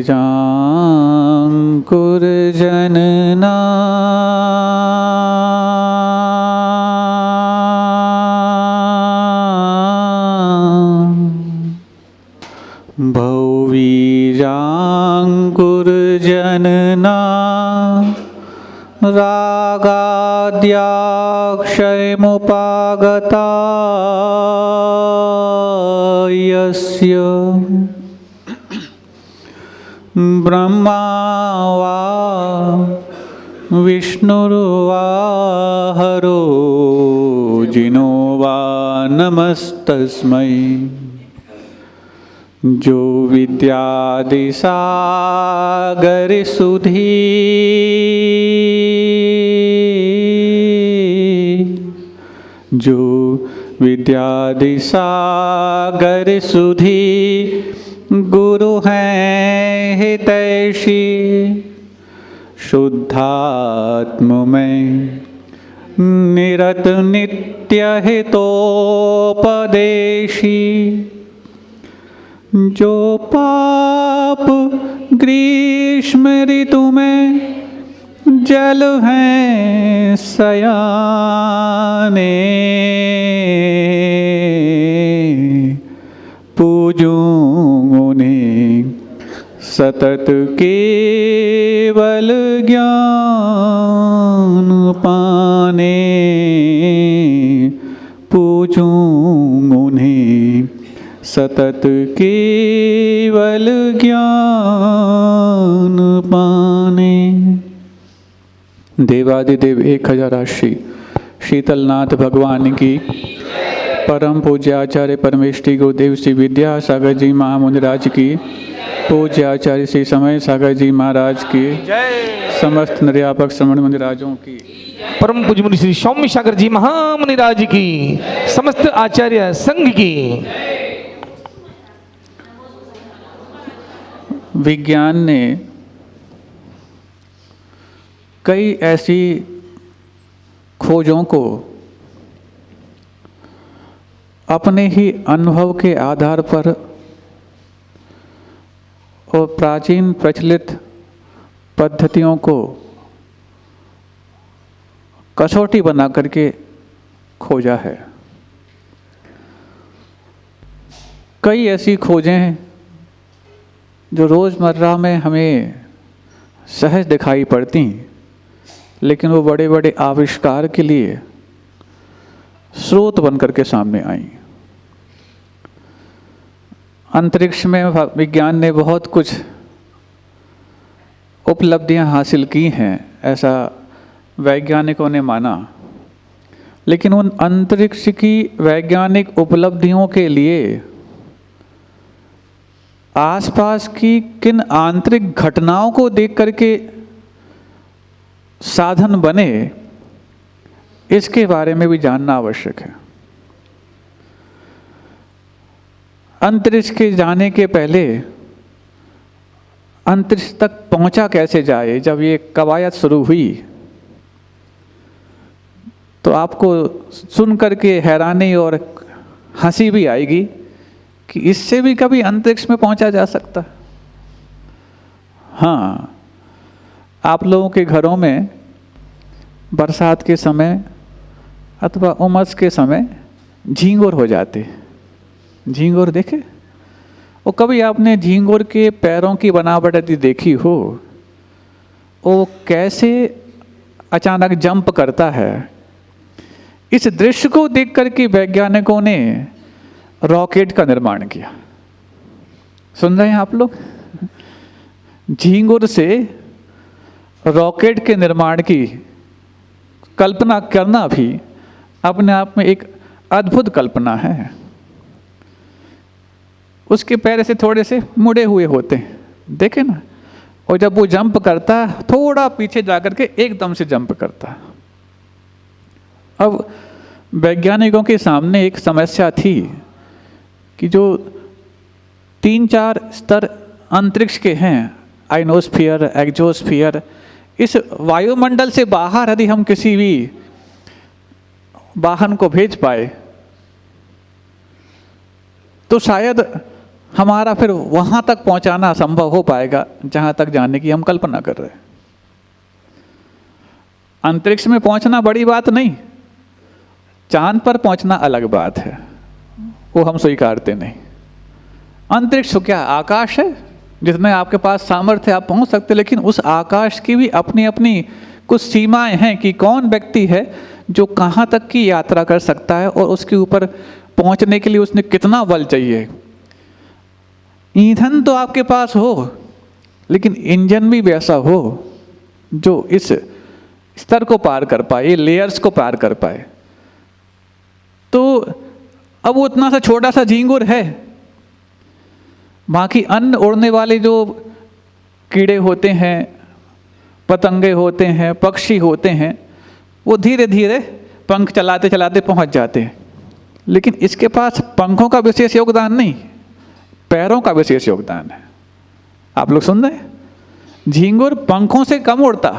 भौवीजाङ्कुरजनना भौवीजाङ्कुरजनना रागाद्याक्षयमुपागता यस्य ब्रह्मा वा विष्णुर्वा हरो जिनो वा नमस्तस्मै। जो विद्यादिसागर सुधी जो विद्यादिसागर सुधी गुरु हैं हितैषी शुद्धात्म में निरत नित्य हितोपदेशी। जो पाप ग्रीष्म ऋतु में जल हैं सयाने पूजूं उन्हें सतत केवल ज्ञान पाने। पूजूं उन्हें सतत केवल ज्ञान पाने। देवादिदेव 1000 शीतलनाथ भगवान की परम पूज्य आचार्य परमेष्टि गुरुदेव श्री विद्यासागर जी महामुनिराज की, पूज्य आचार्य श्री समय सागर जी महाराज की, समस्त निर्यापक श्रमण मुनिराजों की, परम पूज्य मुनि श्री सौम्य सागर जी महामुनिराज की, समस्त आचार्य संघ की। विज्ञान ने कई ऐसी खोजों को अपने ही अनुभव के आधार पर और प्राचीन प्रचलित पद्धतियों को कसौटी बना करके खोजा है। कई ऐसी खोजें हैं जो रोज़मर्रा में हमें सहज दिखाई पड़ती, लेकिन वो बड़े बड़े आविष्कार के लिए स्रोत बनकर के सामने आई। अंतरिक्ष में विज्ञान ने बहुत कुछ उपलब्धियां हासिल की हैं, ऐसा वैज्ञानिकों ने माना, लेकिन उन अंतरिक्ष की वैज्ञानिक उपलब्धियों के लिए आसपास की किन आंतरिक घटनाओं को देख करके साधन बने, इसके बारे में भी जानना आवश्यक है। अंतरिक्ष के जाने के पहले अंतरिक्ष तक पहुंचा कैसे जाए, जब ये कवायद शुरू हुई तो आपको सुन करके हैरानी और हंसी भी आएगी कि इससे भी कभी अंतरिक्ष में पहुंचा जा सकता। हाँ, आप लोगों के घरों में बरसात के समय अथवा उमस के समय झींगुर हो जाते। झींगुर देखे? और कभी आपने झींगुर के पैरों की बनावट यदि देखी हो, वो कैसे अचानक जंप करता है। इस दृश्य को देख करके वैज्ञानिकों ने रॉकेट का निर्माण किया। सुन रहे हैं आप लोग? झींगुर से रॉकेट के निर्माण की कल्पना करना भी अपने आप में एक अद्भुत कल्पना है। उसके पैर से थोड़े से मुड़े हुए होते हैं, देखे ना, और जब वो जंप करता है थोड़ा पीछे जाकर के एकदम से जंप करता है। अब वैज्ञानिकों के सामने एक समस्या थी कि जो 3-4 स्तर अंतरिक्ष के हैं, आइनोस्फीयर, एक्सोस्फीयर, इस वायुमंडल से बाहर यदि हम किसी भी वाहन को भेज पाए तो शायद हमारा फिर वहाँ तक पहुँचाना संभव हो पाएगा जहाँ तक जाने की हम कल्पना कर रहे हैं। अंतरिक्ष में पहुँचना बड़ी बात नहीं, चांद पर पहुँचना अलग बात है, वो हम स्वीकारते नहीं। अंतरिक्ष तो क्या आकाश है, जितने आपके पास सामर्थ्य आप पहुँच सकते, लेकिन उस आकाश की भी अपनी अपनी कुछ सीमाएं हैं कि कौन व्यक्ति है जो कहाँ तक की यात्रा कर सकता है और उसके ऊपर पहुँचने के लिए उसने कितना बल चाहिए। ईंधन तो आपके पास हो, लेकिन इंजन भी वैसा हो जो इस स्तर को पार कर पाए, ये लेयर्स को पार कर पाए। तो अब वो इतना सा छोटा सा झींगुर है, बाकी अन्य उड़ने वाले जो कीड़े होते हैं, पतंगे होते हैं, पक्षी होते हैं, वो धीरे धीरे पंख चलाते चलाते पहुंच जाते हैं। लेकिन इसके पास पंखों का विशेष योगदान नहीं, पैरों का विशेष योगदान है। आप लोग सुन रहे हैं, झींगुर पंखों से कम उड़ता,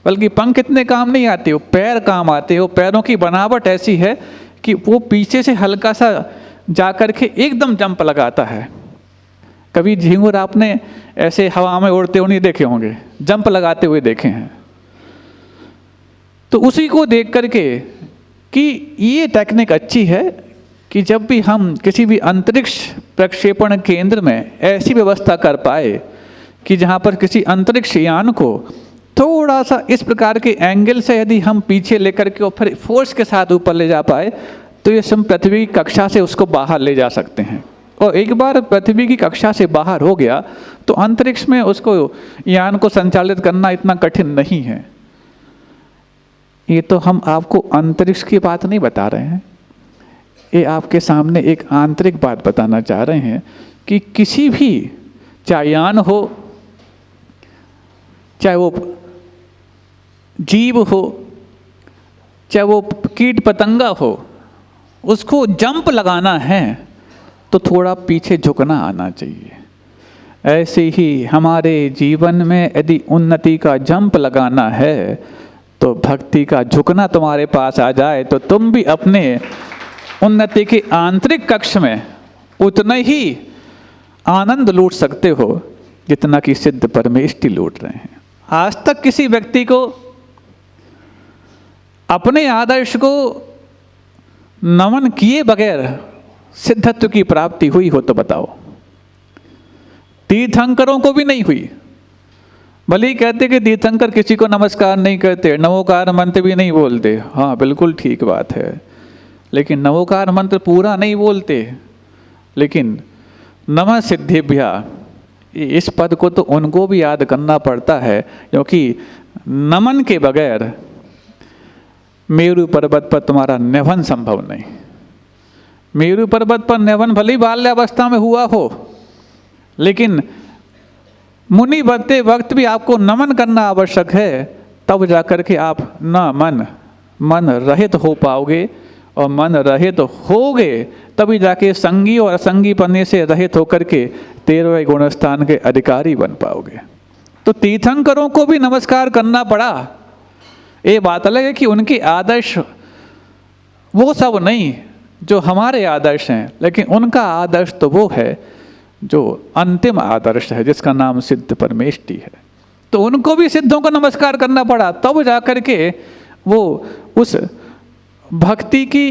बल्कि पंख इतने काम नहीं आते, वो पैर काम आते हैं। वो पैरों की बनावट ऐसी है कि वो पीछे से हल्का सा जा कर के एकदम जंप लगाता है। कभी झींगुर आपने ऐसे हवा में उड़ते हुए नहीं देखे होंगे, जंप लगाते हुए देखे हैं। तो उसी को देख करके कि ये टेक्निक अच्छी है कि जब भी हम किसी भी अंतरिक्ष प्रक्षेपण केंद्र में ऐसी व्यवस्था कर पाए कि जहाँ पर किसी अंतरिक्ष यान को थोड़ा सा इस प्रकार के एंगल से यदि हम पीछे लेकर के और फिर फोर्स के साथ ऊपर ले जा पाए, तो ये हम पृथ्वी की कक्षा से उसको बाहर ले जा सकते हैं। और एक बार पृथ्वी की कक्षा से बाहर हो गया तो अंतरिक्ष में उसको यान को संचालित करना इतना कठिन नहीं है। ये तो हम आपको अंतरिक्ष की बात नहीं बता रहे हैं, ये आपके सामने एक आंतरिक बात बताना चाह रहे हैं कि किसी भी, चाहे यान हो, चाहे वो जीव हो, चाहे वो कीट पतंगा हो, उसको जंप लगाना है तो थोड़ा पीछे झुकना आना चाहिए। ऐसे ही हमारे जीवन में यदि उन्नति का जंप लगाना है तो भक्ति का झुकना तुम्हारे पास आ जाए तो तुम भी अपने उन्नति के आंतरिक कक्ष में उतना ही आनंद लूट सकते हो जितना कि सिद्ध परमेष्टि लूट रहे हैं। आज तक किसी व्यक्ति को अपने आदर्श को नमन किए बगैर सिद्धत्व की प्राप्ति हुई हो तो बताओ? तीर्थंकरों को भी नहीं हुई। भले ही कहते कि तीर्थंकर किसी को नमस्कार नहीं करते, नमोकार मंत्र भी नहीं बोलते, हाँ बिल्कुल ठीक बात है, लेकिन नमोकार मंत्र पूरा नहीं बोलते। लेकिन नमः सिद्धिभ्या, इस पद को तो उनको भी याद करना पड़ता है, क्योंकि नमन के बगैर मेरु पर्वत पर तुम्हारा निवन संभव नहीं। मेरु पर्वत पर निवन भले ही बाल्यावस्था में हुआ हो, लेकिन मुनि बनते वक्त भी आपको नमन करना आवश्यक है, तब जाकर के आप न मन रहित हो पाओगे, और मन रहित होगे तभी जाके संगी और असंगी पन्ने से रहित होकर के 13वें गुणस्थान के अधिकारी बन पाओगे। तो तीर्थंकरों को भी नमस्कार करना पड़ा। ये बात अलग है कि उनके आदर्श वो सब नहीं जो हमारे आदर्श हैं, लेकिन उनका आदर्श तो वो है जो अंतिम आदर्श है, जिसका नाम सिद्ध परमेष्टि है। तो उनको भी सिद्धों को नमस्कार करना पड़ा, तब जाकर के वो उस भक्ति की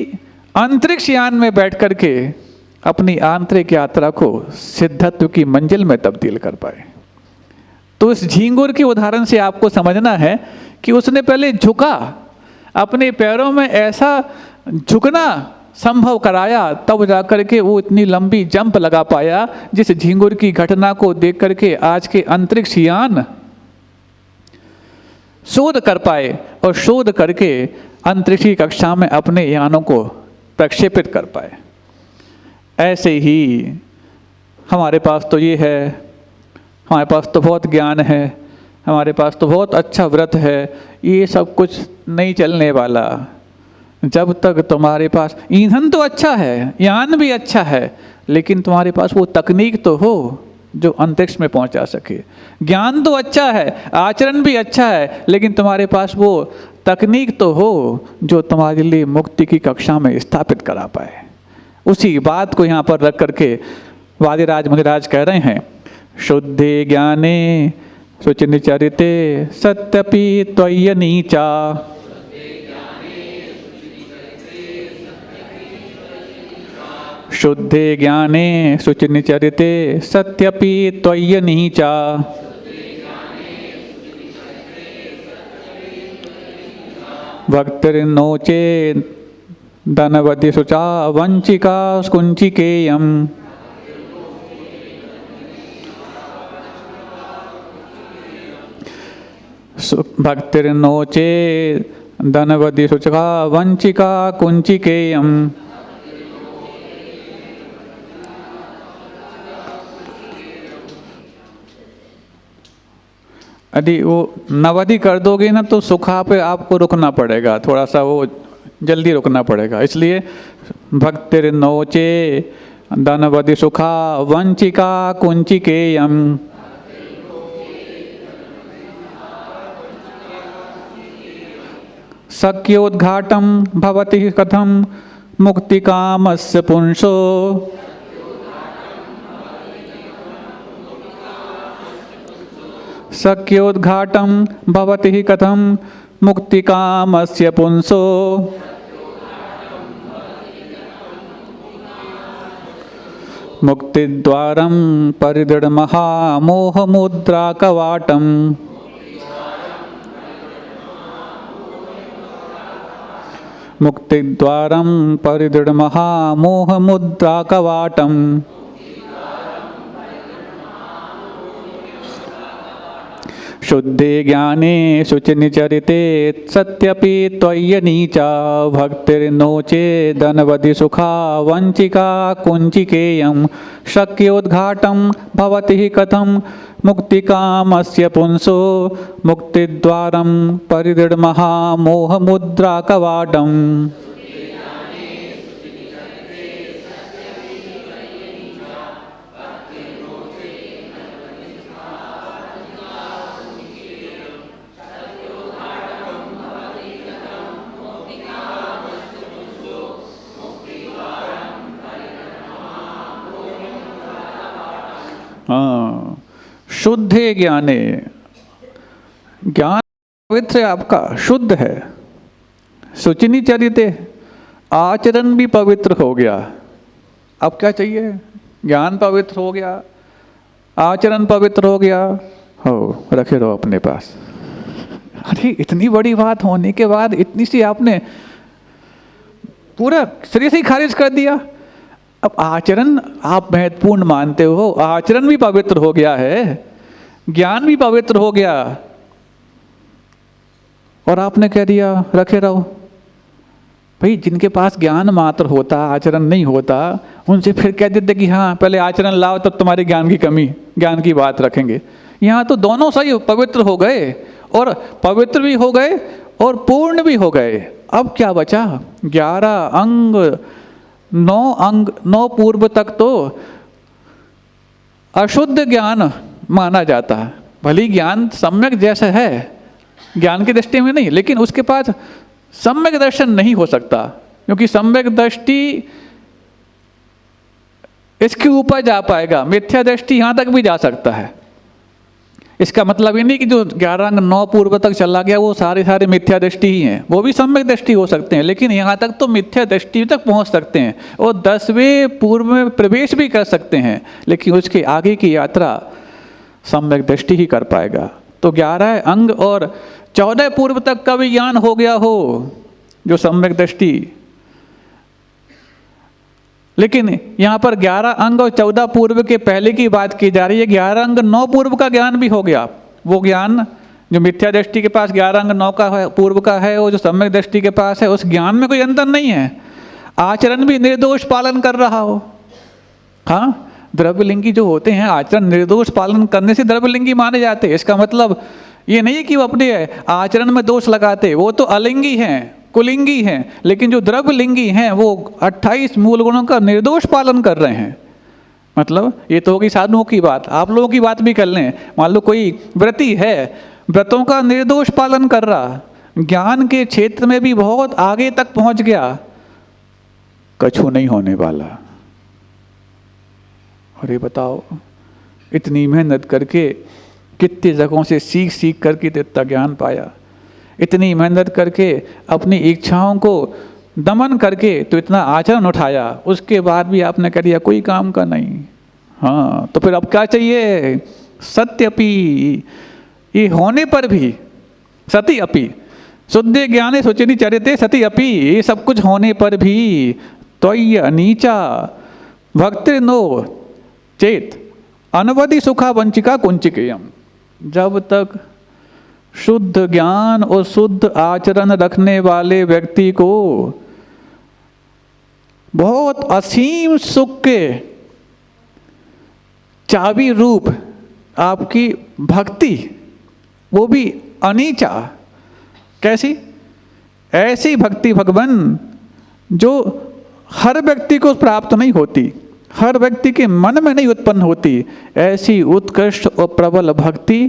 अंतरिक्ष यान में बैठ करके अपनी आंतरिक यात्रा को सिद्धत्व की मंजिल में तब्दील कर पाए। तो इस झींगुर के उदाहरण से आपको समझना है कि उसने पहले झुका, अपने पैरों में ऐसा झुकना संभव कराया, तब जाकर के वो इतनी लंबी जंप लगा पाया, जिस झींगुर की घटना को देख करके आज के अंतरिक्ष यान शोध कर पाए और शोध करके अंतरिक्ष की कक्षा में अपने यानों को प्रक्षेपित कर पाए। ऐसे ही हमारे पास तो ये है, हमारे पास तो बहुत ज्ञान है, हमारे पास तो बहुत अच्छा व्रत है, ये सब कुछ नहीं चलने वाला जब तक तुम्हारे पास ईंधन तो अच्छा है, यान भी अच्छा है, लेकिन तुम्हारे पास वो तकनीक तो हो जो अंतरिक्ष में पहुंचा सके। ज्ञान तो अच्छा है, आचरण भी अच्छा है, लेकिन तुम्हारे पास वो तकनीक तो हो जो तुम्हारे लिए मुक्ति की कक्षा में स्थापित करा पाए। उसी बात को यहाँ पर रख करके वादिराज मुनिराज कह रहे हैं, शुद्धे ज्ञाने शुचिनिचरिते सत्यपि त्वय्य नीचा। शुद्धे ज्ञाने शुचिनिचरिते सत्यपि त्वय्य नीचा। भक्तिर्नोचे धनवती शुचा वंचिका कुंचिकेयम्। भक्तिर्नोचे धनवती शुचा वंचिका कुंचिकेयम्। यदि वो नवधि कर दोगे ना तो सुखा पे आपको रुकना पड़ेगा, थोड़ा सा वो जल्दी रुकना पड़ेगा। इसलिए भक्तिर्नोचे धनवधि सुखा वंचिका कुंचिकेयम्। शक्योद्घाटं भवति कथं मुक्तिकामस्य पुंसो। शक्योद्घाटं भवति कथं मुक्तिकामस्य पुंसो। मुक्तिद्वारं परिदृढमहामोहमुद्राकवाटम्। मुक्तिद्वारं परिदृढमहामोहमुद्राकवाटम्। शुद्धे ज्ञाने शुचिनिचरिते सत्यपि त्वय्य नीचा। भक्तिर्नोचे धनवधि सुखा वंचिका कुंचिकेयम्। शक्योद्घाटं भवति कथं मुक्तिकामस्य पुंसो। मुक्तिद्वारं परिदृढमहामोहमुद्राकवाटम्। शुद्धे ज्ञाने, ज्ञान पवित्र आपका शुद्ध है। शुचिनी चरिते, आचरण भी पवित्र हो गया। अब क्या चाहिए? ज्ञान पवित्र हो गया, आचरण पवित्र हो गया, हो रखे रहो अपने पास। अरे इतनी बड़ी बात होने के बाद इतनी सी आपने पूरा सिरे से ही खारिज कर दिया। अब आचरण आप महत्वपूर्ण मानते हो, आचरण भी पवित्र हो गया है, ज्ञान भी पवित्र हो गया, और आपने कह दिया रखे रहो। भाई जिनके पास ज्ञान मात्र होता, आचरण नहीं होता, उनसे फिर कह देते कि हाँ पहले आचरण लाओ तब तुम्हारे ज्ञान की कमी, ज्ञान की बात रखेंगे। यहाँ तो दोनों सही पवित्र हो गए, और पवित्र भी हो गए और पूर्ण भी हो गए। अब क्या बचा? 11 अंग 9 अंग 9 पूर्व तक तो अशुद्ध ज्ञान माना जाता है। भली ज्ञान सम्यक जैसा है, ज्ञान की दृष्टि में नहीं, लेकिन उसके पास सम्यक दर्शन नहीं हो सकता, क्योंकि सम्यक दृष्टि इसके ऊपर जा पाएगा, मिथ्या दृष्टि यहाँ तक भी जा सकता है। इसका मतलब ये नहीं कि जो 11 अंग 9 पूर्व तक चला गया वो सारे मिथ्या दृष्टि ही हैं, वो भी सम्यक दृष्टि हो सकते हैं, लेकिन यहाँ तक तो मिथ्या दृष्टि तक पहुँच सकते हैं और 10वें पूर्व में प्रवेश भी कर सकते हैं, लेकिन उसके आगे की यात्रा सम्यक दृष्टि ही कर पाएगा। तो 11 अंग और 14 पूर्व तक का भी ज्ञान हो गया हो जो सम्यक दृष्टि, लेकिन यहाँ पर 11 अंग और 14 पूर्व के पहले की बात की जा रही है। 11 अंग 9 पूर्व का ज्ञान भी हो गया। वो ज्ञान जो मिथ्या दृष्टि के पास 11 अंग 9 का है, पूर्व का है, वो जो सम्यक दृष्टि के पास है, उस ज्ञान में कोई अंतर नहीं है। आचरण भी निर्दोष पालन कर रहा हो। हाँ, द्रव्यलिंगी जो होते हैं आचरण निर्दोष पालन करने से द्रव्यलिंगी माने जाते हैं। इसका मतलब ये नहीं है कि वो अपने आचरण में दोष लगाते, वो तो अलिंगी हैं, कुलिंगी हैं, लेकिन जो द्रव्यलिंगी हैं वो 28 मूल गुणों का निर्दोष पालन कर रहे हैं। मतलब ये तो होगी साधुओं की बात, आप लोगों की बात भी कर लें। मान लो कोई व्रती है, व्रतों का निर्दोष पालन कर रहा, ज्ञान के क्षेत्र में भी बहुत आगे तक पहुंच गया, कछु नहीं होने वाला। अरे बताओ, इतनी मेहनत करके, कितनी जगहों से सीख सीख करके तो इतना ज्ञान पाया, इतनी मेहनत करके अपनी इच्छाओं को दमन करके तो इतना आचरण उठाया, उसके बाद भी आपने कह दिया कोई काम का नहीं। हाँ, तो फिर अब क्या चाहिए? सत्यपि, ये होने पर भी, सती अपि शुद्ध ज्ञाने सुचिनि चरिते सती अपि, ये सब कुछ होने पर भी त्वय्य अनीचा भक्तिर्नो चेत अनवधि सुखा वंचिका कुंचिकेयम। जब तक शुद्ध ज्ञान और शुद्ध आचरण रखने वाले व्यक्ति को बहुत असीम सुख के चाबी रूप आपकी भक्ति, वो भी अनीचा, कैसी? ऐसी भक्ति भगवान जो हर व्यक्ति को प्राप्त नहीं होती, हर व्यक्ति के मन में नहीं उत्पन्न होती, ऐसी उत्कृष्ट और प्रबल भक्ति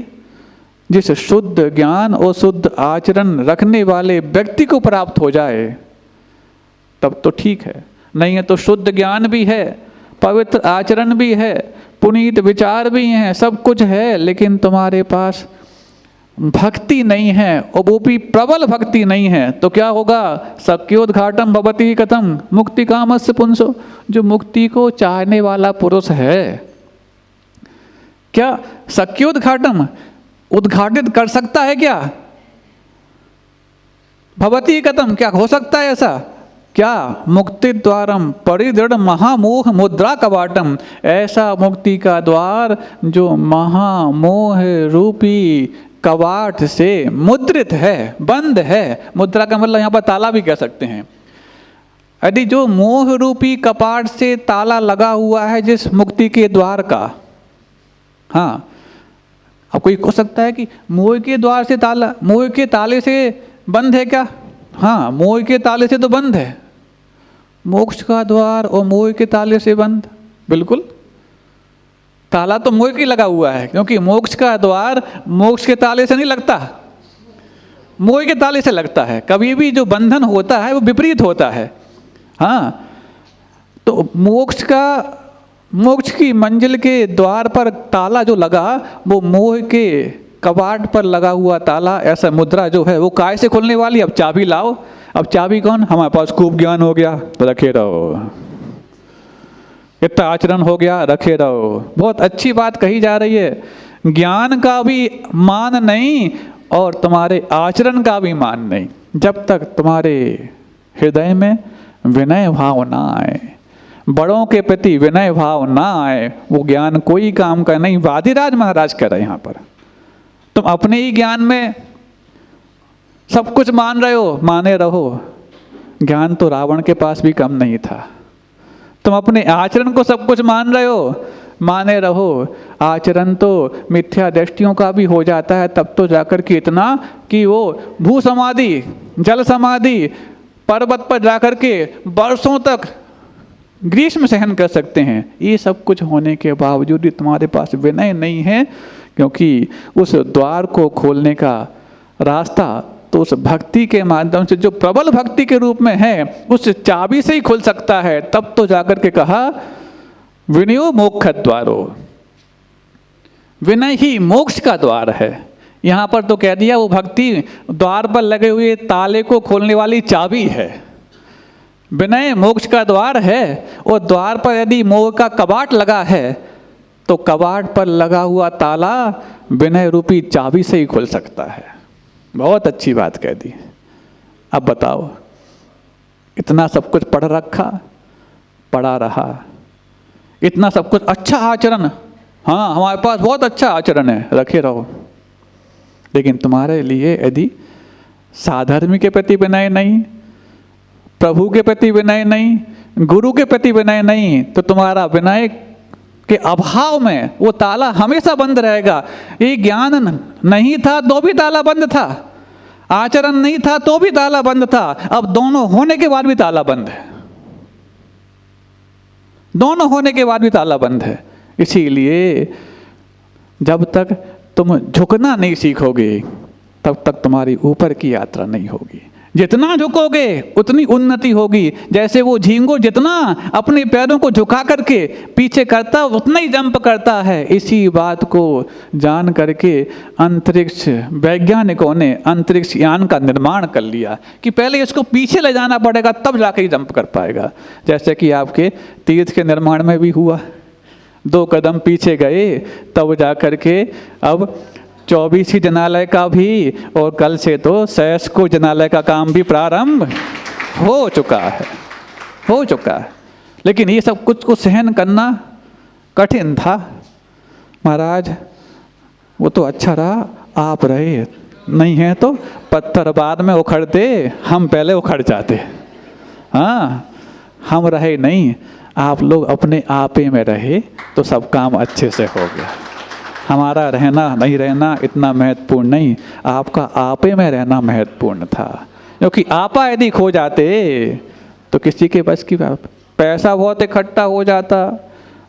जिस शुद्ध ज्ञान और शुद्ध आचरण रखने वाले व्यक्ति को प्राप्त हो जाए, तब तो ठीक है। नहीं है तो शुद्ध ज्ञान भी है, पवित्र आचरण भी है, पुनीत विचार भी हैं, सब कुछ है, लेकिन तुम्हारे पास भक्ति नहीं है, और वो भी प्रबल भक्ति नहीं है, तो क्या होगा? शक्योद्घाटम भवति कथम मुक्ति कामस्य पुंसो। जो मुक्ति को चाहने वाला पुरुष है, क्या शक्योद्घाटम उद्घाटित कर सकता है? क्या भवति कथम, क्या हो सकता है ऐसा? क्या मुक्ति द्वारम परिदृढ़ महामोह मुद्रा कवाटम, ऐसा मुक्ति का द्वार जो महामोह रूपी कवाट से मुद्रित है, बंद है। मुद्रा का मतलब यहाँ पर ताला भी कह सकते हैं। यदि जो मोह रूपी कपाट से ताला लगा हुआ है जिस मुक्ति के द्वार का, हाँ, अब कोई हो सकता है कि मोह के द्वार से ताला, मोह के ताले से बंद है क्या? हाँ, मोह के ताले से तो बंद है। मोक्ष का द्वार और मोह के ताले से बंद, बिल्कुल। ताला तो मोह की लगा हुआ है, क्योंकि मोक्ष का द्वार मोक्ष के ताले से नहीं लगता, मोह के ताले से लगता है। कभी भी जो बंधन होता है वो विपरीत होता है। हाँ, तो मोक्ष की मंजिल के द्वार पर ताला जो लगा, वो मोह के कबाड़ पर लगा हुआ ताला, ऐसा मुद्रा जो है वो काय से खोलने वाली? अब चाबी लाओ। अब चाबी कौन? हमारे पास खूब ज्ञान हो गया, रखे रहो। इतना आचरण हो गया, रखे रहो। बहुत अच्छी बात कही जा रही है। ज्ञान का भी मान नहीं और तुम्हारे आचरण का भी मान नहीं, जब तक तुम्हारे हृदय में विनय भाव ना आए, बड़ों के प्रति विनय भाव ना आए, वो ज्ञान कोई काम का नहीं। वादिराज महाराज कह रहे हैं यहाँ पर, तुम अपने ही ज्ञान में सब कुछ मान रहे हो, माने रहो। ज्ञान तो रावण के पास भी कम नहीं था। तुम अपने आचरण को सब कुछ मान रहे हो, माने रहो। आचरण तो मिथ्या दृष्टियों का भी हो जाता है, तब तो जाकर के इतना कि वो भू समाधि, जल समाधि, पर्वत पर जाकर के वर्षों तक ग्रीष्म सहन कर सकते हैं। ये सब कुछ होने के बावजूद भी तुम्हारे पास विनय नहीं है, क्योंकि उस द्वार को खोलने का रास्ता तो उस भक्ति के माध्यम से, जो प्रबल भक्ति के रूप में है, उस चाबी से ही खुल सकता है। तब तो जाकर के कहा विनयो मोक्ष द्वारो, विनय ही मोक्ष का द्वार है। यहाँ पर तो कह दिया वो भक्ति द्वार पर लगे हुए ताले को खोलने वाली चाबी है। विनय मोक्ष का द्वार है, और द्वार पर यदि मोह का कबाट लगा है तो कबाट पर लगा हुआ ताला विनय रूपी चाबी से ही खुल सकता है। बहुत अच्छी बात कह दी। अब बताओ, इतना सब कुछ पढ़ रखा, पढ़ा रहा, इतना सब कुछ अच्छा आचरण, हाँ हमारे पास बहुत अच्छा आचरण है, रखे रहो, लेकिन तुम्हारे लिए यदि साधर्मी के प्रति विनय नहीं, प्रभु के प्रति विनय नहीं, गुरु के प्रति विनय नहीं, तो तुम्हारा विनय के अभाव में वो ताला हमेशा बंद रहेगा। ये ज्ञान नहीं था तो भी ताला बंद था, आचरण नहीं था तो भी ताला बंद था, अब दोनों होने के बाद भी ताला बंद है, दोनों होने के बाद भी ताला बंद है। इसीलिए जब तक तुम झुकना नहीं सीखोगे, तब तक तुम्हारी ऊपर की यात्रा नहीं होगी। जितना झुकोगे उतनी उन्नति होगी। जैसे वो झींगुर जितना अपने पैरों को झुका करके पीछे करता उतना ही जंप करता है। इसी बात को जान करके अंतरिक्ष वैज्ञानिकों ने अंतरिक्ष यान का निर्माण कर लिया कि पहले इसको पीछे ले जाना पड़ेगा तब जाके ही जंप कर पाएगा। जैसे कि आपके तीर्थ के निर्माण में भी हुआ, 2 कदम पीछे गए तब जा करके अब 24 जनालय का भी और कल से तो 66 जनालय का काम भी प्रारंभ हो चुका है। लेकिन ये सब कुछ को सहन करना कठिन था। महाराज वो तो अच्छा रहा आप रहे, नहीं है तो पत्थर बाद में उखड़ते, हम पहले उखड़ जाते। हाँ, हम रहे नहीं, आप लोग अपने आपे में रहे तो सब काम अच्छे से हो गया। हमारा रहना नहीं रहना इतना महत्वपूर्ण नहीं, आपका आपे में रहना महत्वपूर्ण था। क्योंकि आपा यदि खो जाते तो किसी के बस की बात, पैसा बहुत इकट्ठा हो जाता,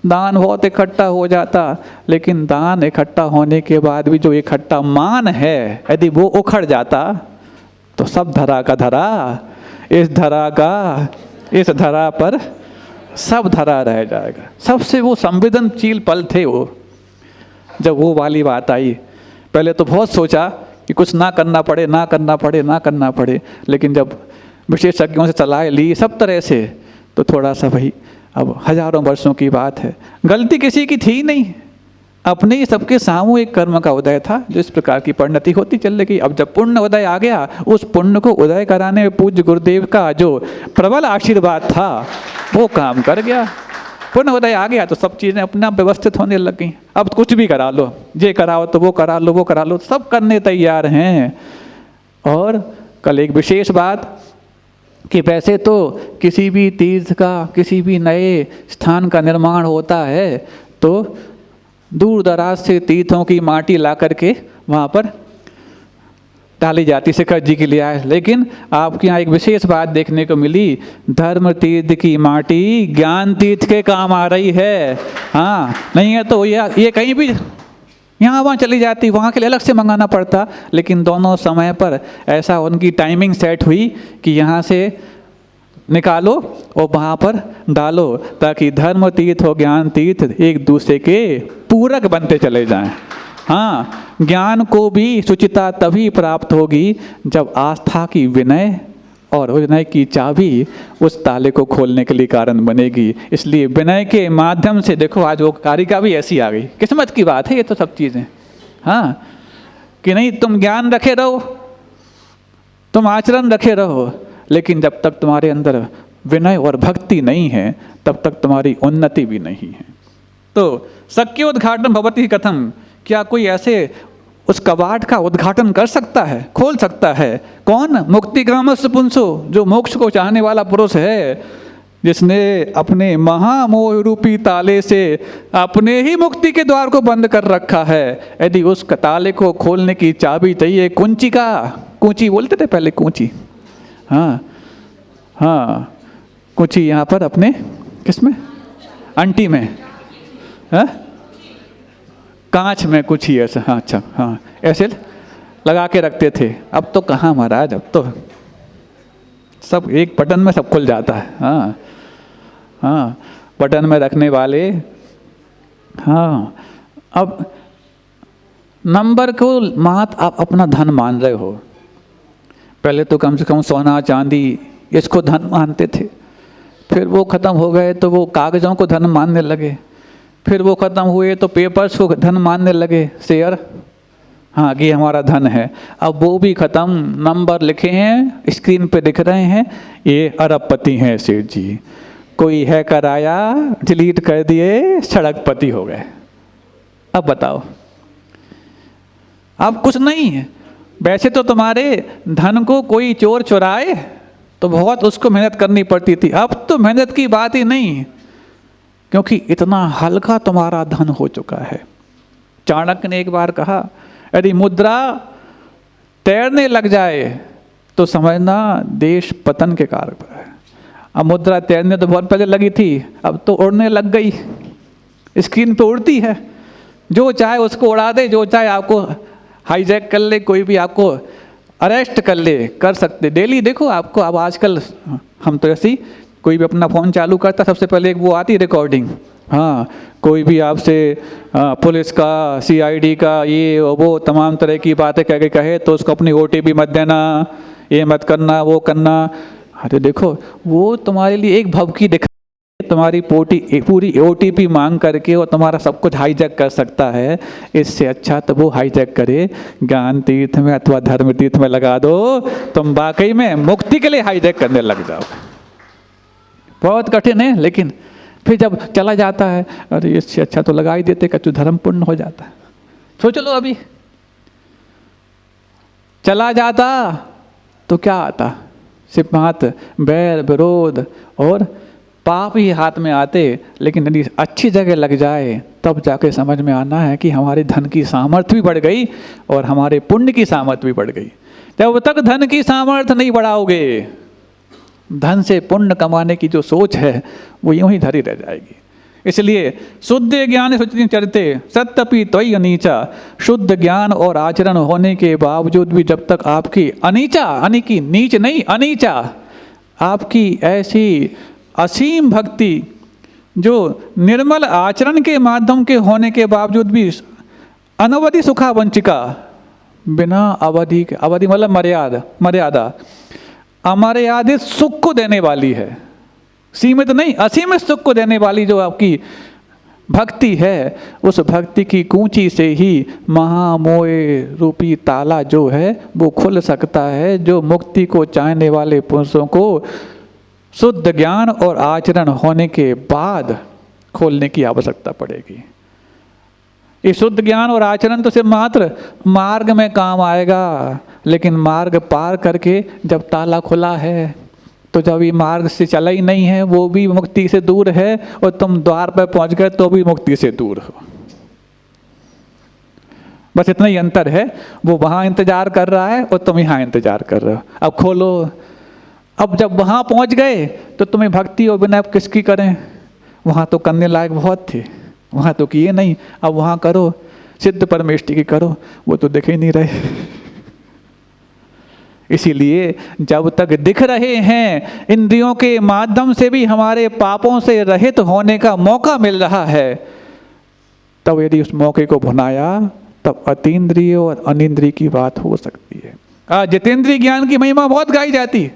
दान बहुत इकट्ठा हो जाता, लेकिन दान इकट्ठा होने के बाद भी जो इकट्ठा मान है यदि वो उखड़ जाता तो सब धरा का धरा, इस धरा पर सब धरा रह जाएगा। सबसे वो संवेदनशील पल थे वो, जब वो वाली बात आई। पहले तो बहुत सोचा कि कुछ ना करना पड़े, लेकिन जब विशेषज्ञों से सलाह ली सब तरह से तो थोड़ा सा भाई अब हजारों वर्षों की बात है, गलती किसी की थी नहीं, अपने ही सबके सामूहिक कर्म का उदय था जो इस प्रकार की परिणति होती चल रही। अब जब पुण्य उदय आ गया, उस पुण्य को उदय कराने में पूज्य गुरुदेव का जो प्रबल आशीर्वाद था वो काम कर गया। पुण्य उदय आ गया तो सब चीज़ें अपने आप व्यवस्थित होने लग गई। अब कुछ भी करा लो, ये कराओ तो वो करा लो, सब करने तैयार हैं। और कल एक विशेष बात कि वैसे तो किसी भी तीर्थ का, किसी भी नए स्थान का निर्माण होता है तो दूर दराज से तीर्थों की माटी ला करके वहाँ पर डाली जाती, शिखर जी के लिए आए। लेकिन आपके यहाँ एक विशेष बात देखने को मिली, धर्म तीर्थ की माटी ज्ञान तीर्थ के काम आ रही है। हाँ, नहीं है तो ये कहीं भी यहाँ वहाँ चली जाती, वहाँ के लिए अलग से मंगाना पड़ता। लेकिन दोनों समय पर ऐसा उनकी टाइमिंग सेट हुई कि यहाँ से निकालो और वहाँ पर डालो, ताकि धर्म तीर्थ और ज्ञान तीर्थ एक दूसरे के पूरक बनते चले जाएं। हाँ, ज्ञान को भी शुचिता तभी प्राप्त होगी जब आस्था की विनय और विनय की चाबी उस ताले को खोलने के लिए कारण बनेगी। इसलिए विनय के माध्यम से देखो आज वो कारिका भी ऐसी आ गई। किस्मत की बात है ये तो सब चीज़ें। हाँ, कि नहीं तुम ज्ञान रखे रहो, तुम आचरण रखे रहो, लेकिन जब तक तुम्हारे अंदर विनय और भक्ति नहीं है तब तक तुम्हारी उन्नति भी नहीं है। तो शक्योद्घाटन भवति कथम, क्या कोई ऐसे उस कवाट का उद्घाटन कर सकता है, खोल सकता है? कौन? मुक्तिकामस्य पुंसो, जो मोक्ष को चाहने वाला पुरुष है, जिसने अपने महामोह रूपी ताले से अपने ही मुक्ति के द्वार को बंद कर रखा है। यदि उस ताले को खोलने की चाबी चाहिए, कुंची का, कूंची बोलते थे पहले, कूंची। हाँ हाँ, कुंची यहाँ पर अपने किसमें, अंटी में, हाँ कांच में कुछ ही ऐसा। हाँ अच्छा, हाँ ऐसे लगा के रखते थे। अब तो कहाँ महाराज, अब तो सब एक बटन में सब खुल जाता है। हाँ हाँ, बटन में रखने वाले। हाँ, अब नंबर को मात आप अपना धन मान रहे हो। पहले तो कम से कम सोना चांदी इसको धन मानते थे, फिर वो ख़त्म हो गए तो वो कागज़ों को धन मानने लगे, फिर वो ख़त्म हुए तो पेपर्स को धन मानने लगे, शेयर, हाँ कि हमारा धन है। अब वो भी ख़त्म, नंबर लिखे हैं स्क्रीन पे दिख रहे हैं, ये अरबपति हैं सेठ जी, कोई हैकर आया डिलीट कर दिए, सड़कपति हो गए। अब बताओ, अब कुछ नहीं है। वैसे तो तुम्हारे धन को कोई चोर चुराए तो बहुत उसको मेहनत करनी पड़ती थी, अब तो मेहनत की बात ही नहीं, क्योंकि इतना हल्का तुम्हारा धन हो चुका है। चाणक्य ने एक बार कहा, यदि मुद्रा तैरने लग जाए तो समझना देश पतन के कारक पर है। अब मुद्रा तैरने तो बहुत पहले लगी थी, अब तो उड़ने लग गई, स्क्रीन पे उड़ती है, जो चाहे उसको उड़ा दे, जो चाहे आपको हाईजैक कर ले, कोई भी आपको अरेस्ट कर सकते डेली। देखो आपको अब आजकल हम तो ऐसे ही, कोई भी अपना फ़ोन चालू करता सबसे पहले एक वो आती रिकॉर्डिंग। हाँ, कोई भी आपसे पुलिस का, CID का, ये वो तमाम तरह की बातें कह के कहे तो उसको अपनी OTP मत देना, ये मत करना, वो करना। अरे देखो वो तुम्हारे लिए एक भवकी दिखा, तुम्हारी पूरी OTP मांग करके और तुम्हारा सब कुछ हाईजैक कर सकता है। इससे अच्छा तो वो हाईजैक करे ज्ञान तीर्थ में अथवा धर्म तीर्थ में लगा दो, तुम वाकई में मुक्ति के लिए हाईजैक करने लग जाओ। बहुत कठिन है, लेकिन फिर जब चला जाता है, अरे इससे अच्छा तो लगा ही देते कि धर्म पूर्ण हो जाता है। सोच लो अभी चला जाता तो क्या आता, सिर्फ हाथ बैर विरोध और पाप ही हाथ में आते। लेकिन यदि अच्छी जगह लग जाए तब जाके समझ में आना है कि हमारे धन की सामर्थ्य भी बढ़ गई और हमारे पुण्य की सामर्थ्य भी बढ़ गई। जब तक धन की सामर्थ्य नहीं बढ़ाओगे, धन से पुण्य कमाने की जो सोच है वो यूं ही धरी रह जाएगी। इसलिए शुद्ध ज्ञान चरते सत्यपि त्वयि अनीचा, शुद्ध ज्ञान और आचरण होने के बावजूद भी जब तक आपकी अनीचा, यानी कि नीच नहीं, अनीचा, आपकी ऐसी असीम भक्ति जो निर्मल आचरण के माध्यम के होने के बावजूद भी अनवधि सुखा वंचिका, बिना अवधि के, अवधि मतलब मर्यादा अमर्यादित सुख को देने वाली है, सीमित नहीं असीमित सुख को देने वाली जो आपकी भक्ति है, उस भक्ति की कूंची से ही महामोहे रूपी ताला जो है वो खुल सकता है, जो मुक्ति को चाहने वाले पुरुषों को शुद्ध ज्ञान और आचरण होने के बाद खोलने की आवश्यकता पड़ेगी। ये शुद्ध ज्ञान और आचरण तो सिर्फ मात्र मार्ग में काम आएगा, लेकिन मार्ग पार करके जब ताला खुला है तो जब ये मार्ग से चला ही नहीं है, वो भी मुक्ति से दूर है, और तुम द्वार पर पहुंच गए तो भी मुक्ति से दूर हो। बस इतना ही अंतर है, वो वहाँ इंतजार कर रहा है और तुम यहाँ इंतजार कर रहे हो। अब खोलो, अब जब वहाँ पहुँच गए तो तुम्हें भक्ति और विनय किसकी करें, वहाँ तो करने लायक बहुत थे, वहाँ तो किए नहीं, अब वहाँ करो, सिद्ध परमेष्टि की करो, वो तो दिख ही नहीं रहे। इसीलिए जब तक दिख रहे हैं, इंद्रियों के माध्यम से भी हमारे पापों से रहित होने का मौका मिल रहा है, तब यदि उस मौके को भुनाया तब अतीन्द्रिय और अनिंद्रिय की बात हो सकती है। जितेंद्रिय ज्ञान की महिमा बहुत गाई जाती है,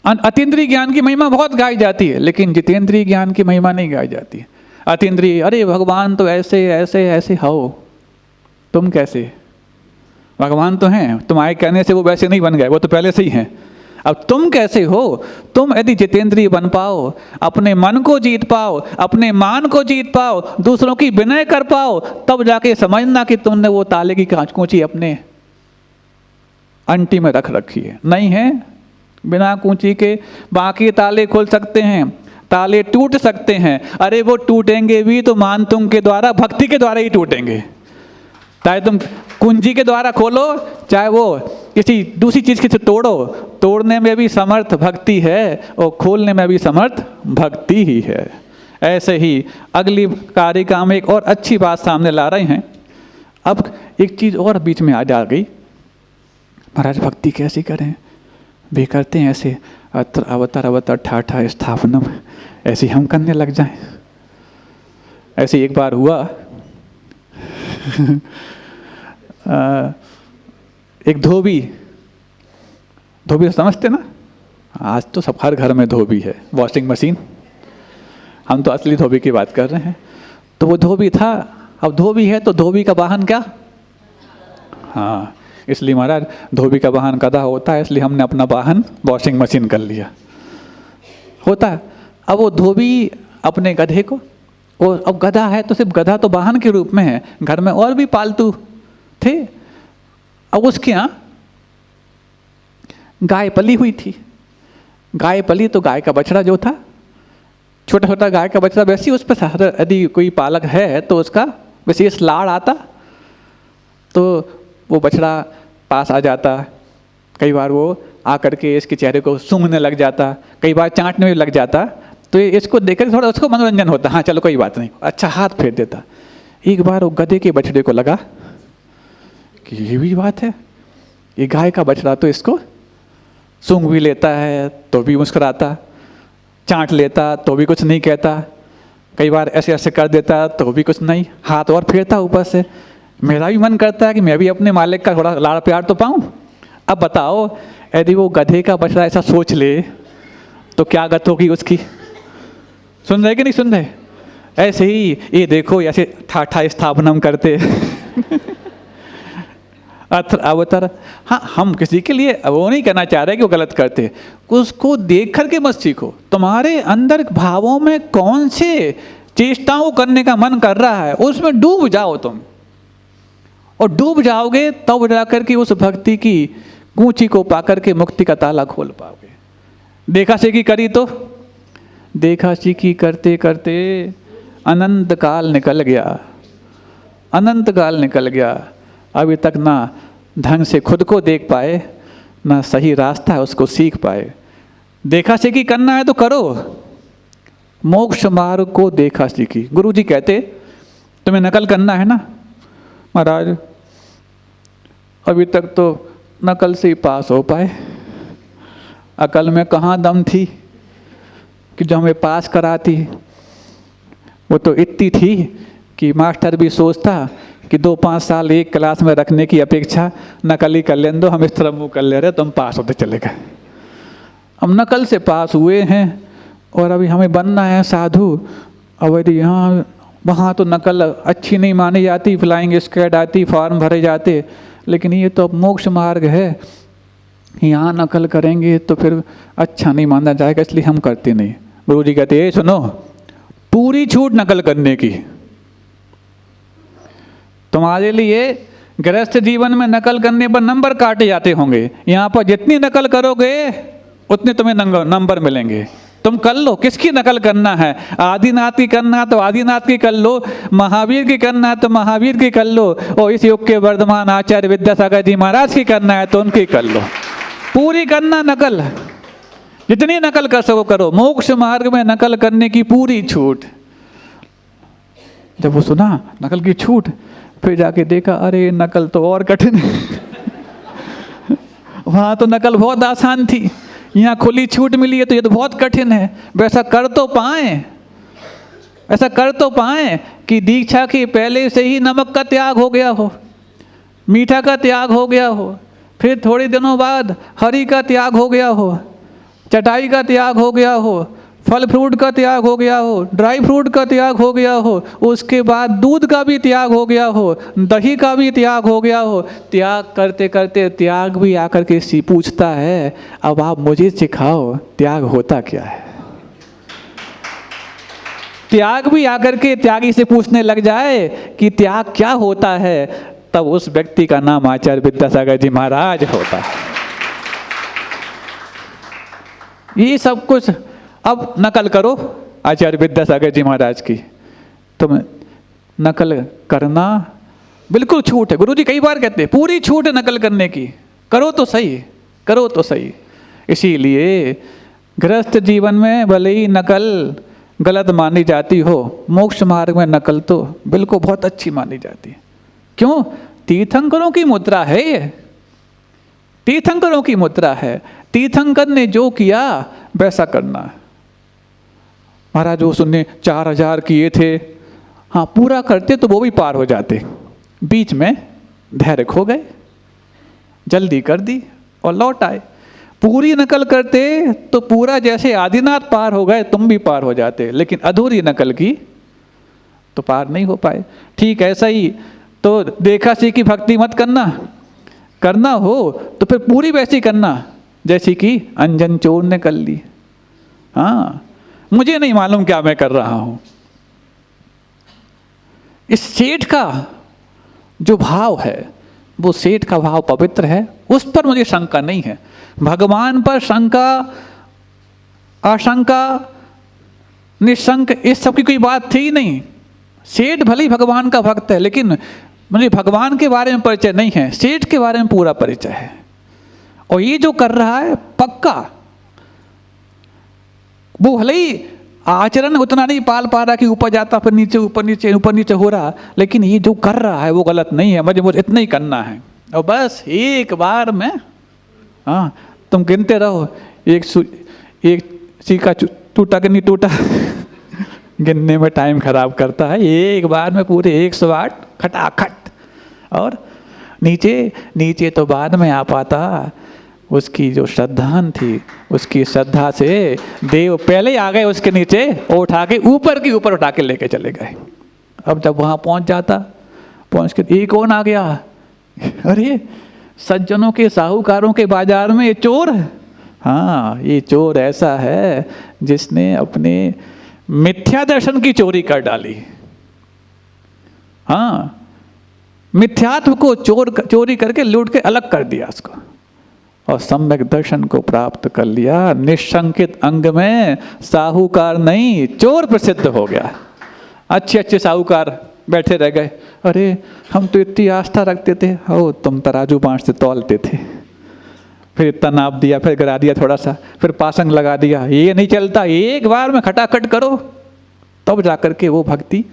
अतीन्द्रिय ज्ञान की महिमा बहुत गाई जाती है, लेकिन जितेंद्रिय ज्ञान की महिमा नहीं गाई जाती। अतीन्द्रिय, अरे भगवान तो ऐसे ऐसे ऐसे हो, तुम कैसे, भगवान तो हैं, तुम्हारे कहने से वो वैसे नहीं बन गए, वो तो पहले से ही हैं, अब तुम कैसे हो। तुम यदि जितेंद्रिय बन पाओ, अपने मन को जीत पाओ, अपने मान को जीत पाओ, दूसरों की विनय कर पाओ, तब जाके समझना कि तुमने वो ताले की कूंची अपने अंटी में रख रखी है। नहीं है, बिना कूंची के बाकी ताले खुल सकते हैं, ताले टूट सकते हैं। अरे वो टूटेंगे भी तो मान तुम के द्वारा, भक्ति के द्वारा ही टूटेंगे। चाहे तुम कुंजी के द्वारा खोलो, चाहे वो किसी दूसरी चीज की तोड़ो, तोड़ने में भी समर्थ भक्ति है और खोलने में भी समर्थ भक्ति ही है। ऐसे ही अगली कारिका में एक और अच्छी बात सामने ला रहे हैं। अब एक चीज और बीच में आ जा गई, महाराज भक्ति कैसी करें, भी करते हैं ऐसे अवतार अवतार ठाठा स्थापनम, ऐसे हम करने लग जाएं। ऐसे एक बार हुआ एक धोबी तो समझते ना, आज तो सब हर घर में धोबी है, वॉशिंग मशीन, हम तो असली धोबी की बात कर रहे हैं। तो वो धोबी था, अब धोबी है तो धोबी का वाहन क्या, हाँ, इसलिए महाराज धोबी का वाहन गधा होता है, इसलिए हमने अपना वाहन वॉशिंग मशीन कर लिया होता है। अब वो धोबी अपने गधे को, और अब गधा है तो सिर्फ गधा तो वाहन के रूप में है, घर में और भी पालतू थे। अब उसके यहाँ गाय पली हुई थी, गाय पली तो गाय का बछड़ा जो था, छोटा छोटा गाय का बछड़ा, वैसे उस पर यदि कोई पालक है तो उसका विशेष लाड़ आता, तो वो बछड़ा पास आ जाता, कई बार वो आकर के इसके चेहरे को सूंघने लग जाता, कई बार चाटने में लग जाता, तो इसको देखकर थोड़ा उसको मनोरंजन होता, हाँ चलो कोई बात नहीं, अच्छा हाथ फेर देता। एक बार वो गधे के बछड़े को लगा कि ये भी बात है, ये गाय का बछड़ा तो इसको सूंघ भी लेता है तो भी मुस्कुराता, चाट लेता तो भी कुछ नहीं कहता, कई बार ऐसे ऐसे कर देता तो भी कुछ नहीं, हाथ और फेरता ऊपर से। मेरा भी मन करता है कि मैं भी अपने मालिक का थोड़ा लाड़ प्यार तो पाऊँ। अब बताओ यदि वो गधे का बछड़ा ऐसा सोच ले तो क्या गत होगी उसकी। सुन रहे कि नहीं सुन रहे? ऐसे ही ये देखो ऐसे ठाठा स्थापनम करते अत्र अवतर। हाँ, हम किसी के लिए वो नहीं कहना चाह रहे कि वो गलत करते, उसको देख कर के मत सीखो। तुम्हारे अंदर भावों में कौन से चेष्टाओं करने का मन कर रहा है उसमें डूब जाओ तुम, और डूब जाओगे तब जाकर के उस भक्ति की गूंची को पाकर के मुक्ति का ताला खोल पाओगे। देखा सीखी करी तो देखा सीखी करते करते अनंत काल निकल गया, अनंत काल निकल गया। अभी तक ना ढंग से खुद को देख पाए, ना सही रास्ता है उसको सीख पाए। देखा सीखी करना है तो करो, मोक्ष मार्ग को देखा सीखी। गुरु जी कहते तुम्हें नकल करना है ना महाराज, अभी तक तो नकल से ही पास हो पाए, अकल में कहाँ दम थी कि जो हमें पास कराती। वो तो इतनी थी कि मास्टर भी सोचता कि 2-5 साल एक क्लास में रखने की अपेक्षा नकल ही कर लें दो, हम इस तरह मुँह कर ले रहे तो हम पास होते चले गए। हम नकल से पास हुए हैं और अभी हमें बनना है साधु। अब यदि यहाँ वहाँ तो नकल अच्छी नहीं मानी जाती, फ्लाइंग स्क्वाड आती, फॉर्म भरे जाते, लेकिन ये तो मोक्ष मार्ग है, यहाँ नकल करेंगे तो फिर अच्छा नहीं माना जाएगा, इसलिए हम करते नहीं। गुरु जी कहते हैं सुनो, पूरी छूट नकल करने की। तुम्हारे लिए गृहस्थ जीवन में नकल करने पर नंबर काटे जाते होंगे, यहाँ पर जितनी नकल करोगे उतने तुम्हें नंबर मिलेंगे। तुम कर लो, किसकी नकल करना है? आदिनाथ की करना है तो आदिनाथ की कर लो, महावीर की करना है तो महावीर की कर लो, और इस युग के वर्धमान आचार्य विद्यासागर जी महाराज की करना है तो उनकी कर लो। पूरी करना नकल, जितनी नकल कर सको करो। मोक्ष मार्ग में नकल करने की पूरी छूट। जब वो सुना नकल की छूट, फिर जाके देखा अरे नकल तो और कठिन है वहाँ तो नकल बहुत आसान थी, यहाँ खुली छूट मिली है तो ये तो बहुत कठिन है। वैसा कर तो पाएं, ऐसा कर तो पाएं कि दीक्षा के पहले से ही नमक का त्याग हो गया हो, मीठा का त्याग हो गया हो, फिर थोड़े दिनों बाद हरी का त्याग हो गया हो, चटाई का त्याग हो गया हो, फल फ्रूट का त्याग हो गया हो, ड्राई फ्रूट का त्याग हो गया हो, उसके बाद दूध का भी त्याग हो गया हो, दही का भी त्याग हो गया हो। त्याग करते करते त्याग भी आकर के पूछता है अब आप मुझे सिखाओ त्याग होता क्या है। त्याग भी आकर के त्यागी से पूछने लग जाए कि त्याग क्या होता है, तब उस व्यक्ति का नाम आचार्य विद्यासागर जी महाराज होता है। ये सब कुछ अब नकल करो आचार्य विद्यासागर जी महाराज की। तुम नकल करना बिल्कुल छूट है। गुरु जी कई बार कहते हैं पूरी छूट है नकल करने की, करो तो सही, करो तो सही। इसीलिए गृहस्थ जीवन में भले ही नकल गलत मानी जाती हो, मोक्ष मार्ग में नकल तो बिल्कुल बहुत अच्छी मानी जाती है। क्यों? तीर्थंकरों की मुद्रा है ये, तीर्थंकरों की मुद्रा है। तीर्थंकर ने जो किया वैसा करना है। महाराज वो सुनने 4000 किए थे, हाँ पूरा करते तो वो भी पार हो जाते, बीच में धैर्य खो गए, जल्दी कर दी और लौट आए। पूरी नकल करते तो पूरा जैसे आदिनाथ पार हो गए तुम भी पार हो जाते, लेकिन अधूरी नकल की तो पार नहीं हो पाए। ठीक ऐसा ही तो देखा सीखी भक्ति मत करना, करना हो तो फिर पूरी वैसी करना जैसी कि अंजन चोर ने कर ली। हाँ मुझे नहीं मालूम क्या मैं कर रहा हूं। इस सेठ का जो भाव है वो सेठ का भाव पवित्र है, उस पर मुझे शंका नहीं है। भगवान पर शंका, आशंका, निशंक इस सब की कोई बात थी नहीं। सेठ भले ही भगवान का भक्त है, लेकिन मुझे भगवान के बारे में परिचय नहीं है, सेठ के बारे में पूरा परिचय है। और ये जो कर रहा है पक्का, वो भले ही आचरण उतना नहीं पाल पा रहा कि ऊपर जाता फिर नीचे, ऊपर नीचे, ऊपर नीचे हो रहा, लेकिन ये जो कर रहा है वो गलत नहीं है। मुझे इतना ही करना है, और बस एक बार में, हाँ तुम गिनते रहो, एक सिक्का टूटा कि नहीं टूटा गिनने में टाइम खराब करता है। एक बार में पूरे 108 खटाखट। और नीचे तो बाद में आ पाता। उसकी जो श्रद्धान थी, उसकी श्रद्धा से देव पहले ही आ गए उसके नीचे, उठा के ऊपर उठा के लेके चले गए। अब जब वहाँ पहुँच जाता, पहुँच के ये कौन आ गया? अरे सज्जनों के, साहूकारों के बाजार में ये चोर। हाँ, ये चोर ऐसा है जिसने अपने मिथ्या दर्शन की चोरी कर डाली। हाँ, मिथ्यात्व को चोरी करके लूट के अलग कर दिया उसको, और सम्यक दर्शन को प्राप्त कर लिया। निशंकित अंग में साहूकार नहीं, चोर प्रसिद्ध हो गया। अच्छे साहूकार बैठे रह गए। अरे हम तो इतनी आस्था रखते थे, हो तुम तराजू बांस से तौलते थे, फिर इतना नाप दिया, फिर गिरा दिया थोड़ा सा, फिर पासंग लगा दिया, ये नहीं चलता, एक बार में खटाखट करो, तब जाकर के वो भक्ति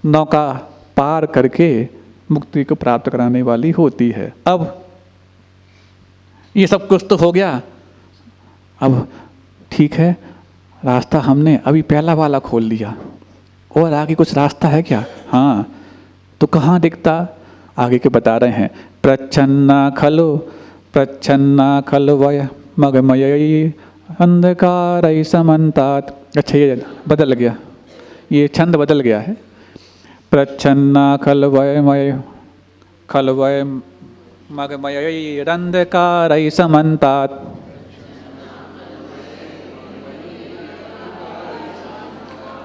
नौका पार करके मुक्ति को प्राप्त कराने वाली होती है। अब ये सब कुछ तो हो गया। अब ठीक है, रास्ता हमने अभी पहला वाला खोल लिया, और आगे कुछ रास्ता है क्या? हाँ, तो कहाँ दिखता? आगे के बता रहे हैं, प्रच्छन्ना खलु वय मगमय अंधकार समन्तात। अच्छा, ये बदल गया, ये छंद बदल गया है। प्रच्छन्ना खलु वय मगमय अंधकार समन्तात।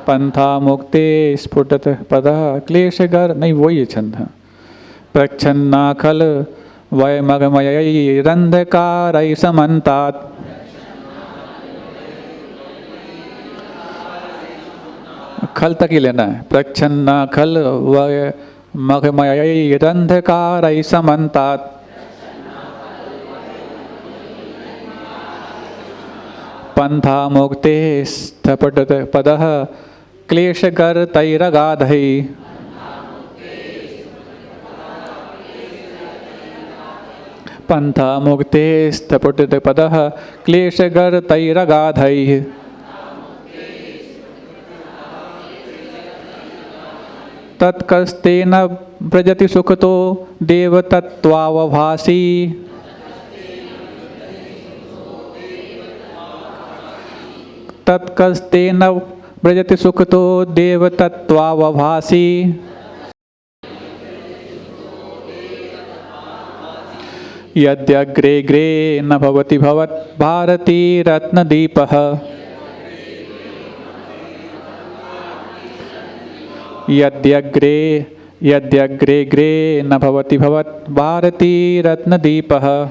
पंथा मुक्ते स्फुटत पदः क्लेशगर, नहीं वही है छंद। प्रच्छन्ना खल वय मगमय अंधकार समन्तात। खल तक ही लेना है। प्रच्छन्ना खल वय मगमय अंधकार समन्तात। पंथा मुक्ते स्थपटत पदः क्लेशकर तैरगाधै। पंथा मुक्ते स्थपटत पदः क्लेशकर तैरगाधै। तत्कस्तेन व्रजति सुखतो देवतत्त्वावभासी। तत्कस्तेन व्रजति सुखतो देवतत्त्वावभासी। यद्यग्रे ग्रे न भवति भवत् भारती रत्नदीपः। यद्यग्रे ग्रे न भवति भवत् भारती रत्नदीपः।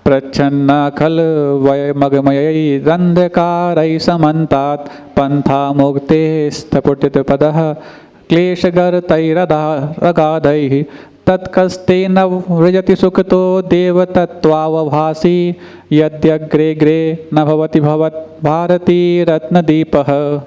प्रच्छन्ना खल वय मगमय अंधकार समन्तात। पंथा मुक्ते स्थपुटित पदः क्लेशगर तैरगाधैः। तत्कस्तेन व्रजति सुखतो देवतत्त्वावभासी। यद्यग्रे ग्रे न भवति भवत् भारती रत्नदीपः।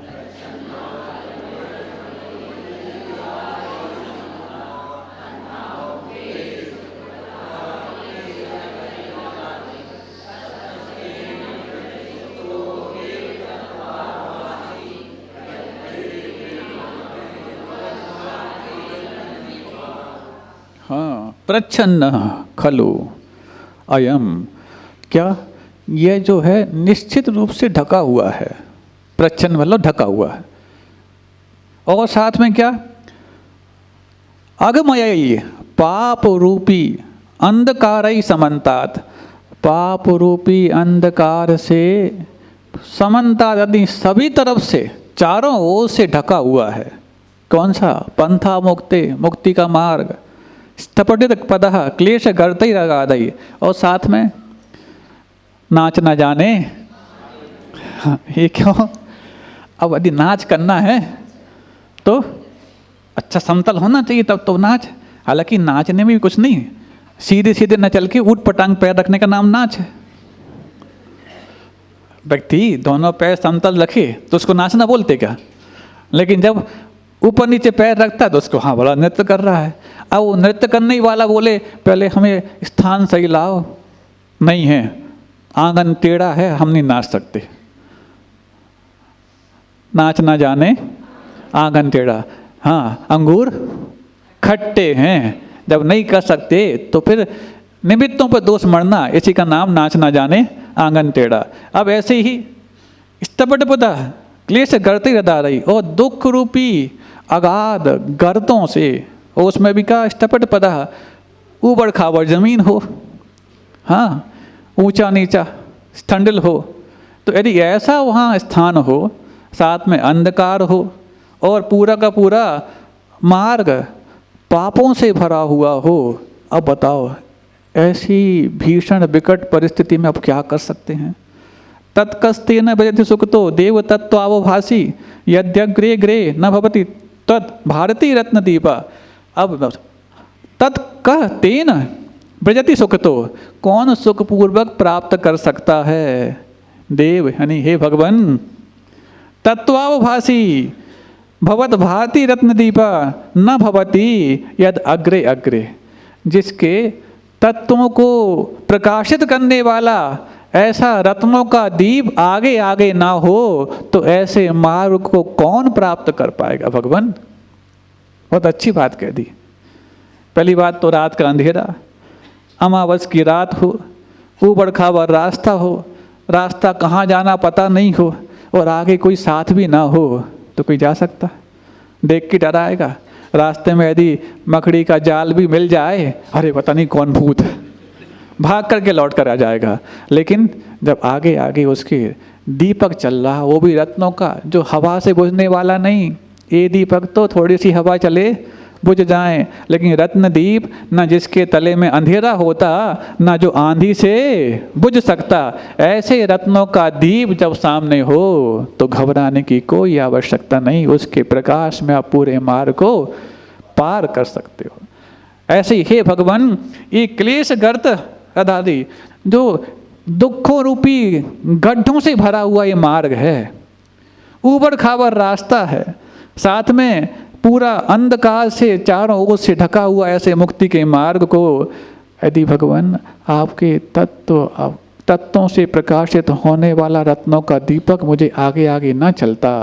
हाँ, प्रच्छन्न खलु अयम, क्या यह जो है निश्चित रूप से ढका हुआ है। प्रच्छन्न मतलब ढका हुआ है। और साथ में क्या? अगमय पाप रूपी अंधकार समन्तात। पाप रूपी अंधकार से समन्तात, यदि सभी तरफ से, चारों ओर से ढका हुआ है। कौन सा? पंथा मुक्ते, मुक्ति का मार्ग। स्थपटित पदः क्लेश गर्तई रगादई, और साथ में नाच न जाने। ये क्यों? अब यदि नाच करना है तो अच्छा समतल होना चाहिए, तब तो नाच। हालांकि नाचने में भी कुछ नहीं, सीधे सीधे न चल के ऊट पटांग पैर रखने का नाम नाच है। व्यक्ति दोनों पैर समतल रखे तो उसको नाचना बोलते क्या? लेकिन जब ऊपर नीचे पैर रखता है तो उसको हाँ बड़ा नृत्य कर रहा है। अब वो नृत्य करने वाला बोले पहले हमें स्थान सही लाओ, नहीं है, आंगन टेढ़ा है, हम नहीं नाच सकते। नाच ना जाने आंगन टेढ़ा, हाँ अंगूर खट्टे हैं। जब नहीं कर सकते तो फिर निमित्तों पर दोष मरना, इसी का नाम नाच ना जाने आंगन टेढ़ा। अब ऐसे ही स्तपटपदा क्लेश गर्ते रदा रही और दुख रूपी अगाध गर्तों से, और उसमें भी कहा स्तपटपदा ऊबड़ खाबड़ जमीन हो, हाँ ऊंचा नीचा स्थंडल हो। तो यदि ऐसा वहाँ स्थान हो, साथ में अंधकार हो और पूरा का पूरा मार्ग पापों से भरा हुआ हो, अब बताओ ऐसी भीषण विकट परिस्थिति में अब क्या कर सकते हैं। तत्कस्ते न भजति सुखतो देव तत्वावभासी यद्यग्रे ग्रे न भवति तत् भारती रत्न दीपा। अब तत्कह तेन भजति सुखतो, कौन सुखपूर्वक प्राप्त कर सकता है। देव यानी हे भगवान, तत्वावभासी भवत भारती रत्न दीपा न भवती यद अग्रे अग्रे, जिसके तत्वों को प्रकाशित करने वाला ऐसा रत्नों का दीप आगे आगे ना हो तो ऐसे मार्ग को कौन प्राप्त कर पाएगा। भगवान बहुत अच्छी बात कह दी। पहली बात तो रात का अंधेरा, अमावस की रात हो, ऊबड़ खाबड़ रास्ता हो, रास्ता कहाँ जाना पता नहीं हो और आगे कोई साथ भी ना हो तो कोई जा सकता, देख के डराएगा। रास्ते में यदि मकड़ी का जाल भी मिल जाए, अरे पता नहीं कौन भूत है, भाग करके लौट कर आ जाएगा। लेकिन जब आगे आगे उसके दीपक चल रहा, वो भी रत्नों का, जो हवा से बुझने वाला नहीं। ये दीपक तो थोड़ी सी हवा चले बुझ जाएं, लेकिन रत्न दीप न जिसके तले में अंधेरा होता, न जो आंधी से बुझ सकता। ऐसे रत्नों का दीप जब सामने हो तो घबराने की कोई आवश्यकता नहीं, उसके प्रकाश में आप पूरे मार्ग को पार कर सकते हो। ऐसे ही हे भगवान, ये क्लेश गर्त अदादि जो दुखों रूपी गड्ढों से भरा हुआ ये मार्ग है, ऊबड़ खाबड़ रास्ता है, साथ में पूरा अंधकार से चारों ओर से ढका हुआ ऐसे मुक्ति के मार्ग को यदि भगवान आपके तत्वों से प्रकाशित होने वाला रत्नों का दीपक मुझे आगे आगे ना चलता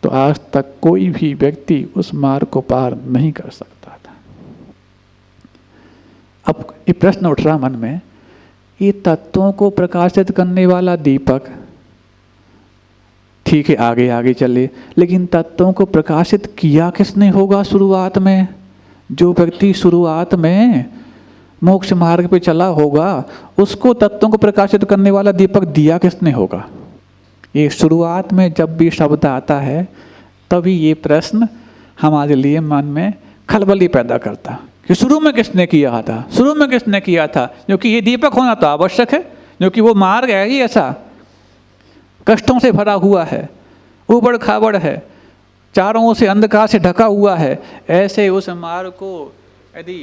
तो आज तक कोई भी व्यक्ति उस मार्ग को पार नहीं कर सकता था। अब ये प्रश्न उठ रहा मन में, ये तत्वों को प्रकाशित करने वाला दीपक ठीक है आगे आगे चले, लेकिन तत्वों को प्रकाशित किया किसने होगा शुरुआत में। जो व्यक्ति शुरुआत में मोक्ष मार्ग पे चला होगा उसको तत्वों को प्रकाशित करने वाला दीपक दिया किसने होगा। ये शुरुआत में जब भी शब्द आता है तभी ये प्रश्न हमारे लिए मन में खलबली पैदा करता कि शुरू में किसने किया था, शुरू में किसने किया था। क्योंकि ये दीपक होना तो आवश्यक है, क्योंकि वो मार्ग है ही ऐसा कष्टों से भरा हुआ है, ऊबड़ खाबड़ है, चारों ओर से अंधकार से ढका हुआ है। ऐसे उस मार्ग को यदि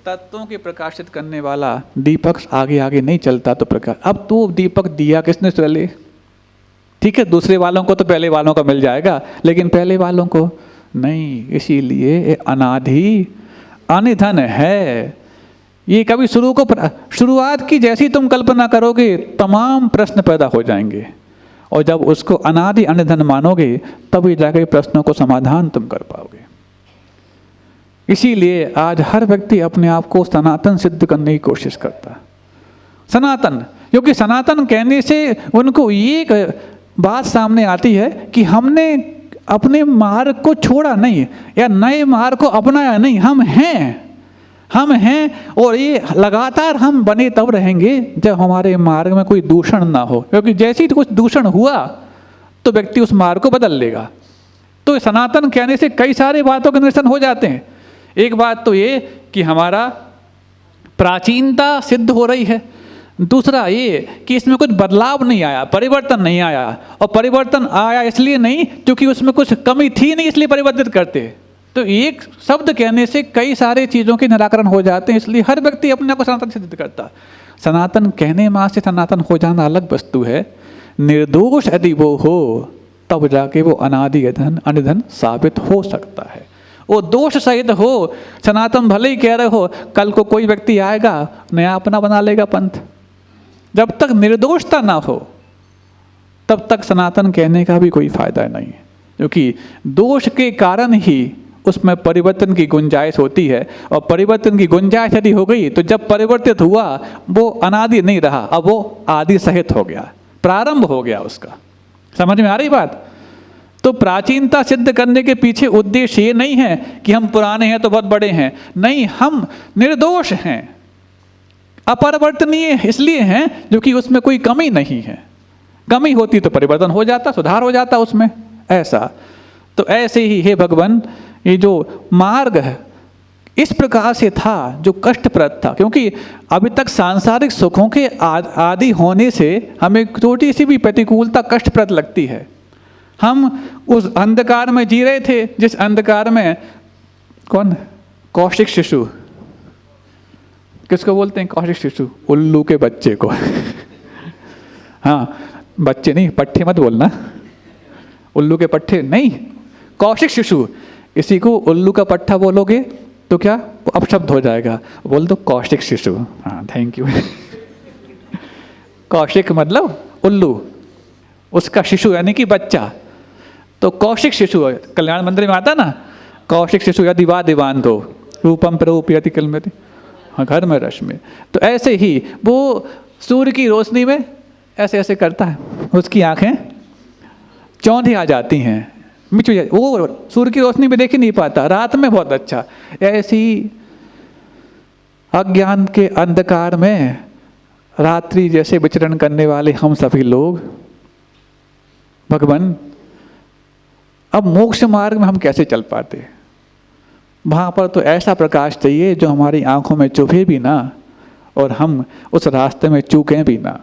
तत्वों के प्रकाशित करने वाला दीपक आगे आगे नहीं चलता तो प्रकाश। अब तो दीपक दिया किसने चले, ठीक है दूसरे वालों को तो पहले वालों का मिल जाएगा, लेकिन पहले वालों को नहीं। इसीलिए अनादि अनिधन है। ये कभी शुरुआत की जैसी तुम कल्पना करोगे तमाम प्रश्न पैदा हो जाएंगे, और जब उसको अनादि अनिधन मानोगे तभी जाकर प्रश्नों को समाधान तुम कर पाओगे। इसीलिए आज हर व्यक्ति अपने आप को सनातन सिद्ध करने की कोशिश करता है। सनातन, क्योंकि सनातन कहने से उनको एक बात सामने आती है कि हमने अपने मार्ग को छोड़ा नहीं या नए मार्ग को अपनाया नहीं, हम हैं और ये लगातार हम बने तब रहेंगे जब हमारे मार्ग में कोई दूषण ना हो। क्योंकि जैसे ही कुछ दूषण हुआ तो व्यक्ति उस मार्ग को बदल लेगा। तो सनातन कहने से कई सारे बातों के निरसन हो जाते हैं। एक बात तो ये कि हमारा प्राचीनता सिद्ध हो रही है, दूसरा ये कि इसमें कुछ बदलाव नहीं आया, परिवर्तन नहीं आया। और परिवर्तन आया इसलिए नहीं क्योंकि उसमें कुछ कमी थी नहीं इसलिए परिवर्तित करते। तो एक शब्द कहने से कई सारे चीज़ों के निराकरण हो जाते हैं। इसलिए हर व्यक्ति अपने आप को सनातन सिद्ध करता। सनातन कहने मात्र से सनातन हो जाना अलग वस्तु है। निर्दोष यदि वो हो तब जाके वो अनादि अनिधन साबित हो सकता है। वो दोष सहित हो। सनातन भले ही कह रहे हो, कल को कोई व्यक्ति आएगा नया अपना बना लेगा पंथ। जब तक निर्दोषता ना हो तब तक सनातन कहने का भी कोई फायदा नहीं है, क्योंकि दोष के कारण ही उसमें परिवर्तन की गुंजाइश होती है। और परिवर्तन की गुंजाइश यदि हो गई तो जब परिवर्तित हुआ वो अनादि नहीं रहा, अब वो आदि सहित हो गया, प्रारंभ हो गया उसका। समझ में आ रही बात? तो प्राचीनता सिद्ध करने के पीछे उद्देश्य ये नहीं है कि हम पुराने हैं तो बहुत बड़े हैं, नहीं, हम निर्दोष हैं, अपरिवर्तनीय इसलिए हैं क्योंकि उसमें कोई कमी नहीं है। कमी होती तो परिवर्तन हो जाता, सुधार हो जाता उसमें, ऐसा। तो ऐसे ही हे भगवान, ये जो मार्ग है इस प्रकार से था जो कष्टप्रद था, क्योंकि अभी तक सांसारिक सुखों के आदि होने से हमें छोटी सी भी प्रतिकूलता कष्टप्रद लगती है। हम उस अंधकार में जी रहे थे, जिस अंधकार में कौन, कौशिक शिशु, किसको बोलते हैं कौशिक शिशु? उल्लू के बच्चे को। हाँ, बच्चे नहीं, पट्टे मत बोलना, उल्लू के पट्टे नहीं, कौशिक शिशु। इसी को उल्लू का पट्टा बोलोगे तो क्या वो अपशब्द हो जाएगा, बोल दो कौशिक शिशु। हाँ, थैंक यू। कौशिक मतलब उल्लू, उसका शिशु यानी कि बच्चा। तो कौशिक शिशु कल्याण मंदिर में आता ना, कौशिक शिशु यदि वा दिवान दो रूपम प्ररूपयति किल्मति, हाँ, घर में रश्मि। तो ऐसे ही वो सूर्य की रोशनी में ऐसे ऐसे करता है, उसकी आंखें चौंधी आ जाती हैं, मिच जाती, वो सूर्य की रोशनी में देख ही नहीं पाता, रात में बहुत अच्छा। ऐसी अज्ञान के अंधकार में रात्रि जैसे विचरण करने वाले हम सभी लोग, भगवान अब मोक्ष मार्ग में हम कैसे चल पाते? वहाँ पर तो ऐसा प्रकाश चाहिए जो हमारी आंखों में चुभे भी ना और हम उस रास्ते में चूकें भी ना,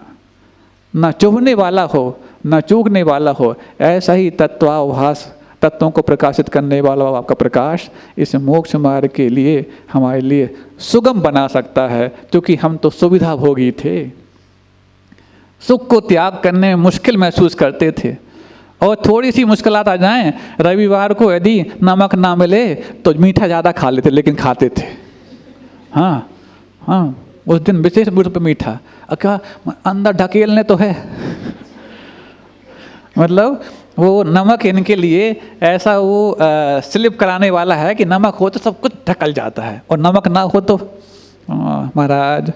ना चुभने वाला हो ना चूकने वाला हो। ऐसा ही तत्वाभास, तत्वों को प्रकाशित करने वाला आपका प्रकाश इस मोक्ष मार्ग के लिए हमारे लिए सुगम बना सकता है, क्योंकि हम तो सुविधा भोगी थे, सुख को त्याग करने में मुश्किल महसूस करते थे। और थोड़ी सी मुश्किलात आ जाएं, रविवार को यदि नमक ना मिले तो मीठा ज़्यादा खा लेते, लेकिन खाते थे। हाँ हाँ, उस दिन विशेष रूप पे मीठा, क्या अंदर ढकेलने तो है। मतलब वो नमक इनके लिए ऐसा वो स्लिप कराने वाला है कि नमक हो तो सब कुछ ढकल जाता है, और नमक ना हो तो महाराज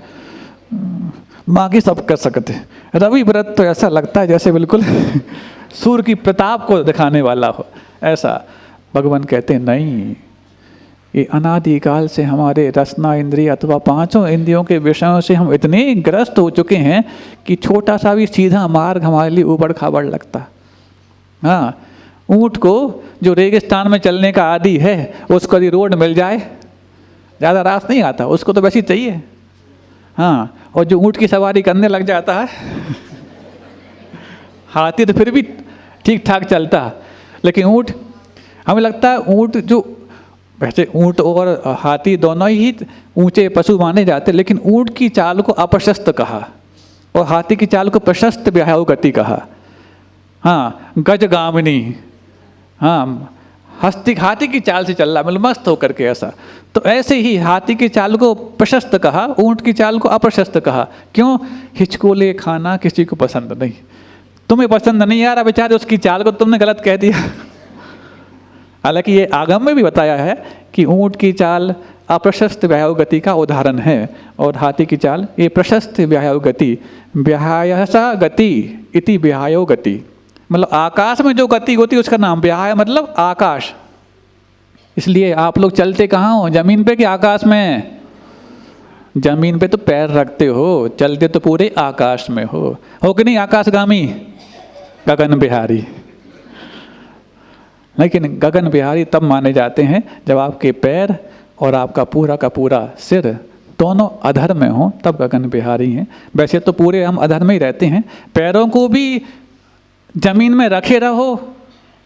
बाकी सब कर सकते। रवि व्रत तो ऐसा लगता है जैसे बिल्कुल सूर्य की प्रताप को दिखाने वाला हो, ऐसा। भगवान कहते हैं नहीं, ये अनादिकाल से हमारे रसना इंद्रिय अथवा पांचों इंद्रियों के विषयों से हम इतने ग्रस्त हो चुके हैं कि छोटा सा भी सीधा मार्ग हमारे लिए ऊबड़ खाबड़ लगता। हाँ, ऊँट को जो रेगिस्तान में चलने का आदी है, उसको यदि रोड मिल जाए, ज़्यादा रास नहीं आता, उसको तो वैसे ही चाहिए। हाँ, और जो ऊँट की सवारी करने लग जाता है, हाथी तो फिर भी ठीक ठाक चलता, लेकिन ऊँट, हमें लगता है ऊँट जो, वैसे ऊँट और हाथी दोनों ही ऊंचे पशु माने जाते, लेकिन ऊँट की चाल को अप्रशस्त कहा और हाथी की चाल को प्रशस्त व्यायाम गति कहा। हाँ, गजगामिनी, हाँ, हाथी की चाल से चल रहा, मतलब मस्त होकर के ऐसा। तो ऐसे ही हाथी की चाल को प्रशस्त कहा, ऊँट की चाल को अप्रशस्त कहा। क्यों? हिचकोले खाना किसी को पसंद नहीं। तुम्हें पसंद नहीं आ रहा बेचारे उसकी चाल को, तुमने गलत कह दिया। हालांकि ये आगम में भी बताया है कि ऊँट की चाल अप्रशस्त व्यायाम गति का उदाहरण है और हाथी की चाल ये प्रशस्त व्यायाम गति। व्यायासा गति इति व्यायाम गति, मतलब आकाश में जो गति होती है उसका नाम व्याय, मतलब आकाश। इसलिए आप लोग चलते कहाँ हो, जमीन पे कि आकाश में? जमीन पे तो पैर रखते हो, चलते तो पूरे आकाश में हो कि नहीं? आकाशगामी, गगन बिहारी। लेकिन गगन बिहारी तब माने जाते हैं जब आपके पैर और आपका पूरा का पूरा सिर दोनों अधर में हो, तब गगन बिहारी हैं। वैसे तो पूरे हम अधर में ही रहते हैं, पैरों को भी जमीन में रखे रहो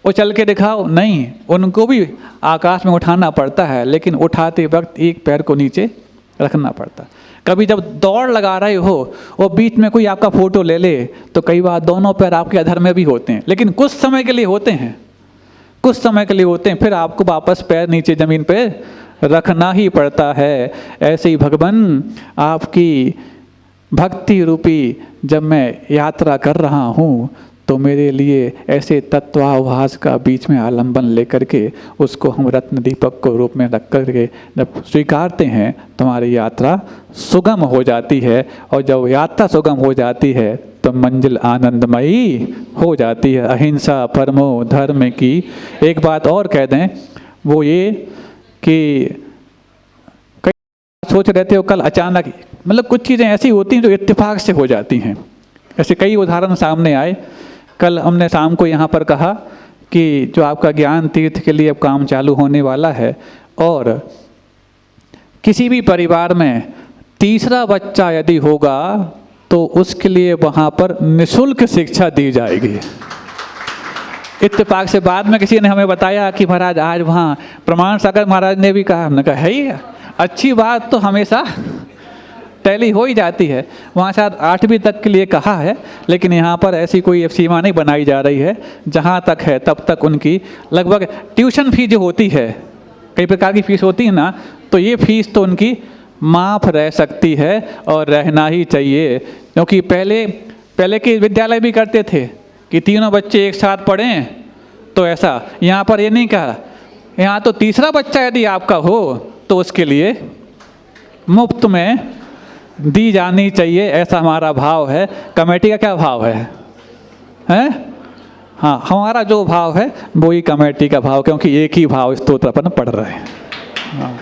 और चल के दिखाओ, नहीं, उनको भी आकाश में उठाना पड़ता है, लेकिन उठाते वक्त एक पैर को नीचे रखना पड़ता। कभी जब दौड़ लगा रहे हो और बीच में कोई आपका फोटो ले ले तो कई बार दोनों पैर आपके अधर में भी होते हैं, लेकिन कुछ समय के लिए होते हैं, कुछ समय के लिए होते हैं, फिर आपको वापस पैर नीचे ज़मीन पे रखना ही पड़ता है। ऐसे ही भगवान आपकी भक्ति रूपी जब मैं यात्रा कर रहा हूँ तो मेरे लिए ऐसे तत्वाभास का बीच में आलंबन लेकर के उसको हम रत्न दीपक को रूप में रख करके जब स्वीकारते हैं तो हमारी यात्रा सुगम हो जाती है, और जब यात्रा सुगम हो जाती है तो मंजिल आनंदमयी हो जाती है। अहिंसा परमो धर्म की। एक बात और कह दें, वो ये कि कई सोच रहते हो कल अचानक, मतलब कुछ चीज़ें ऐसी होती हैं जो इत्तेफाक से हो जाती हैं। ऐसे कई उदाहरण सामने आए। कल हमने शाम को यहाँ पर कहा कि जो आपका ज्ञान तीर्थ के लिए अब काम चालू होने वाला है, और किसी भी परिवार में तीसरा बच्चा यदि होगा तो उसके लिए वहाँ पर निःशुल्क शिक्षा दी जाएगी। इत्तेफाक से बाद में किसी ने हमें बताया कि महाराज आज वहाँ प्रमाण सागर महाराज ने भी कहा। हमने कहा है ही अच्छी बात तो हमेशा टैली हो ही जाती है। वहाँ शायद 8वीं तक के लिए कहा है, लेकिन यहाँ पर ऐसी कोई सीमा नहीं बनाई जा रही है। जहाँ तक है तब तक उनकी लगभग ट्यूशन फीस जो होती है, कई प्रकार की फ़ीस होती है ना, तो ये फ़ीस तो उनकी माफ़ रह सकती है और रहना ही चाहिए। क्योंकि पहले के विद्यालय भी करते थे कि तीनों बच्चे एक साथ पढ़ें, तो ऐसा यहाँ पर ये नहीं कहा। यहाँ तो तीसरा बच्चा यदि आपका हो तो उसके लिए मुफ्त में दी जानी चाहिए, ऐसा हमारा भाव है। कमेटी का क्या भाव है? हाँ, हमारा जो भाव है वो ही कमेटी का भाव, क्योंकि एक ही भाव स्तोत्र अपन पढ़ रहे हैं। हाँ।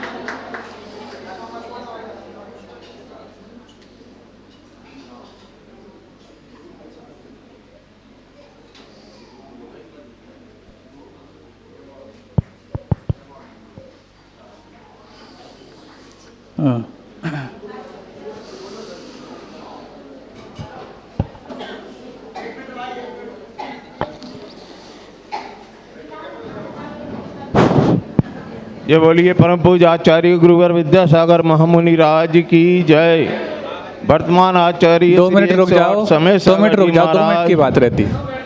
ये बोलिए परम पूज्य आचार्य गुरुवर विद्यासागर महामुनि राज की जय। वर्तमान आचार्य 2 मिनट रुक जाओ, 2 मिनट रुक जाओ, 2 मिनट की बात रहती है।